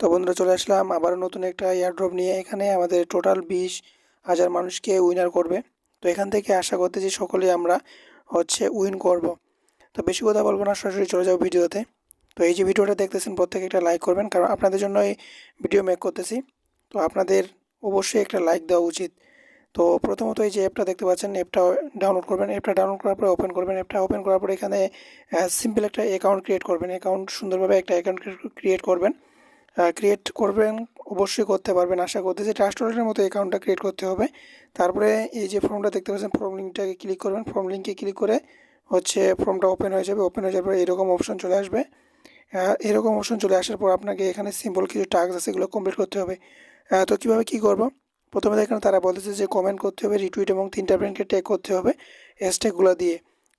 তো বন্ধুরা চলে আসলাম আবারও নতুন একটা এয়ারড্রপ নিয়ে। এখানে আমাদের টোটাল 20,000 মানুষকে উইনার করবে। তো এখান থেকে আশা করতেছি সকলেই আমরা উইন করব। তো বেশি কথা বলবো না, সরাসরি চলে যাবো ভিডিওতে। তো এই যে ভিডিওটা দেখতেছেন প্রত্যেকে একটা লাইক করবেন, কারণ আপনাদের জন্য এই ভিডিও মেক করতেছি। তো আপনাদের অবশ্যই একটা লাইক দেওয়া উচিত। তো প্রথমত এই যে অ্যাপটা দেখতে পাচ্ছেন, অ্যাপটা ডাউনলোড করবেন। অ্যাপটা ডাউনলোড করার পরে ওপেন করবেন। অ্যাপটা ওপেন করার পরে এখানে সিম্পল একটা অ্যাকাউন্ট ক্রিয়েট করবেন। সুন্দরভাবে একটা অ্যাকাউন্ট ক্রিয়েট করবেন। অবশ্যই করতে পারবেন আশা করতেছি। ট্রাস্ট ওয়ালেটের মতো অ্যাকাউন্টটা ক্রিয়েট করতে হবে। তারপরে এই যে ফর্মটা দেখতে পাচ্ছেন, ফর্ম লিঙ্কটাকে ক্লিক করবেন। ফর্ম লিঙ্কে ক্লিক করে ফর্মটা ওপেন হয়ে যাবে। ওপেন হয়ে যাওয়ার পরে এরকম অপশন চলে আসবে। এরকম অপশন চলে আসার পর আপনাকে এখানে সিম্পল কিছু টাস্ক আছে, এগুলো কমপ্লিট করতে হবে। তো কীভাবে কী করব, প্রথমে দেখেন তারা বলতেছে যে কমেন্ট করতে হবে, রিটুইট এবং 3টা ব্র্যান্ডকে ট্যাগ করতে হবে হ্যাশট্যাগুলো দিয়ে।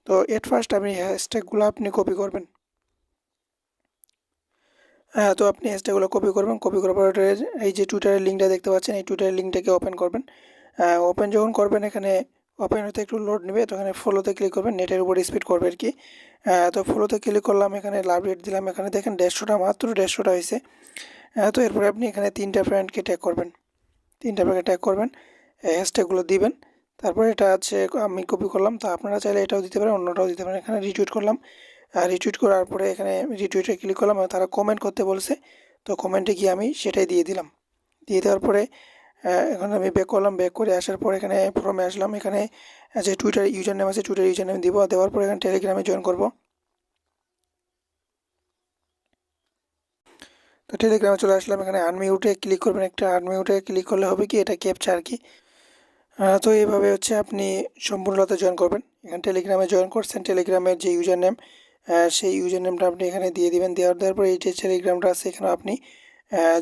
তো এট ফার্স্ট আপনি হ্যাশট্যাগুলো আপনি কপি করবেন। তো আপনি হ্যাশট্যাগুলো কপি করবেন। কপি করার পরে এই যে টুইটারের লিঙ্কটা দেখতে পাচ্ছেন, এই টুইটারের লিঙ্কটাকে ওপেন করবেন। ওপেন যখন করবেন, এখানে ওপেন হতে একটু লোড নেবে, তো এখানে ফলোতে ক্লিক করবেন। নেটের উপর স্পিড করবে আর কি। তো ফলোতে ক্লিক করলাম, এখানে লাভ রেট দিলাম। এখানে দেখেন 150টা, মাত্র 150টা হয়েছে। তো এরপরে আপনি এখানে 3টা ফ্রেন্ডকে ট্যাগ করবেন। 3টা ফ্রেন্ডকে ট্যাগ করবেন, হ্যাশট্যাগুলো দিবেন। তারপরে এটা আমি কপি করলাম, তো আপনারা চাইলে এটাও দিতে পারেন, অন্যটাও দিতে পারেন। এখানে রিটুইট করলাম। রিটুইট করার পরে এখানে রিটুইটে ক্লিক করলাম, তারা কমেন্ট করতে বলছে। তো কমেন্টে গিয়ে আমি সেটাই দিয়ে দিলাম। দিয়ে দেওয়ার পরে এখন আমি ব্যাক করলাম। ব্যাক করে আসার পর এখানে ফর্মে আসলাম। এখানে যে টুইটার ইউজার নেম আছে, টুইটার ইউজার নেম দিব। দেওয়ার পরে এখানে টেলিগ্রামে জয়েন করব। তো টেলিগ্রামে চলে আসলাম। এখানে আনমিউটে ক্লিক করবেন। একটা আনমিউটে ক্লিক করলে হবে কি, এটা ক্যাপচা আর কি। তো এইভাবে আপনি সম্পূর্ণতা জয়েন করবেন। এখানে টেলিগ্রামে জয়েন করছেন, টেলিগ্রামের যে ইউজার নেম, সেই ইউজার নেমটা আপনি এখানে দিয়ে দিবেন। দেওয়ার পরে এই যে টেলিগ্রামটা আছে, এখানে আপনি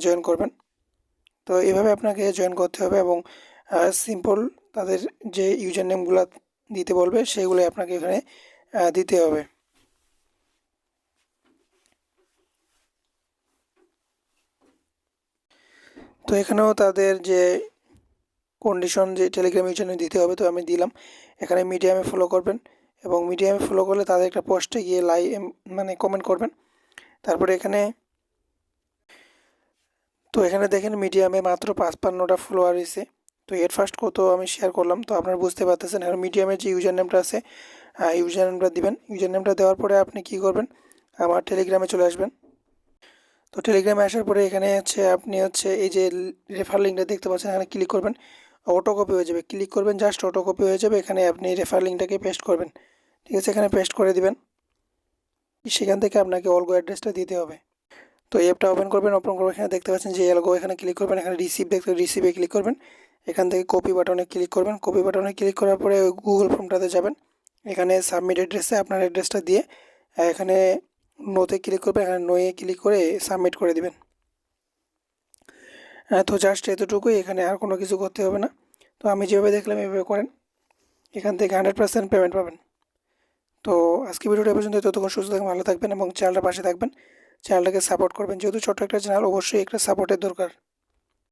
জয়েন করবেন। তো এভাবে আপনাকে জয়েন করতে হবে এবং সিম্পল তাদের যে ইউজার নেমগুলো দিতে বলবে সেগুলো আপনাকে এখানে দিতে হবে। তো এখানেও তাদের যে কন্ডিশন, যে টেলিগ্রাম ইউজার নেম দিতে হবে, তো আমি দিলাম। এখানে মিডিয়ামে ফলো করবেন এবং মিডিয়ামে ফলো করলে তাদের একটা পোস্টে গিয়ে মানে কমেন্ট করবেন। তারপরে এখানে দেখেন মিডিয়ামে মাত্র 55টা ফলোয়ার হয়েছে। তো এর ফার্স্ট কত আমি শেয়ার করলাম, তো আপনারা বুঝতে পারতেছেন। এখন মিডিয়ামের যে ইউজার নেমটা আছে, ইউজার নেমটা দিবেন। ইউজার নেমটা দেওয়ার পরে আপনি কি করবেন, আমার টেলিগ্রামে চলে আসবেন। তো টেলিগ্রামে আসার পরে এখানে আপনি এই যে রেফার লিঙ্কটা দেখতে পাচ্ছেন, এখানে ক্লিক করবেন। অটো কপি হয়ে যাবে, ক্লিক করবেন, জাস্ট অটো কপি হয়ে যাবে। এখানে আপনি রেফার লিঙ্কটাকে পেস্ট করবেন। ঠিক আছে, এখানে পেস্ট করে দিবেন। সেখান থেকে আপনাকে অলগো অ্যাড্রেসটা দিতে হবে। তো অ্যাপটা ওপেন করবেন। এখানে দেখতে পাচ্ছেন যে এলগো, এখানে ক্লিক করবেন। এখানে রিসিভে ক্লিক করবেন। এখান থেকে কপি বাটনে ক্লিক করবেন। কপি বাটনে ক্লিক করার পরে গুগল ফর্মটাতে যাবেন। এখানে সাবমিট অ্যাড্রেসে আপনার অ্যাড্রেসটা দিয়ে এখানে নোতে ক্লিক করবেন। এখানে নোয়ে ক্লিক করে সাবমিট করে দিবেন। তো জাস্ট এতটুকুই, এখানে আর কোনো কিছু করতে হবে না। তো আমি যেভাবে দেখলাম এভাবে করেন, এখান থেকে 100% পেমেন্ট পাবেন। তো আজকে ভিডিওটা এ পর্যন্ত। ততক্ষণ সুস্থ থাকবেন, ভালো থাকবেন এবং চ্যানেলটার পাশে থাকবেন। চ্যানেলটাকে সাপোর্ট করবেন, যেহেতু ছোট্ট একটা চ্যানেল, অবশ্যই একটা সাপোর্টের দরকার।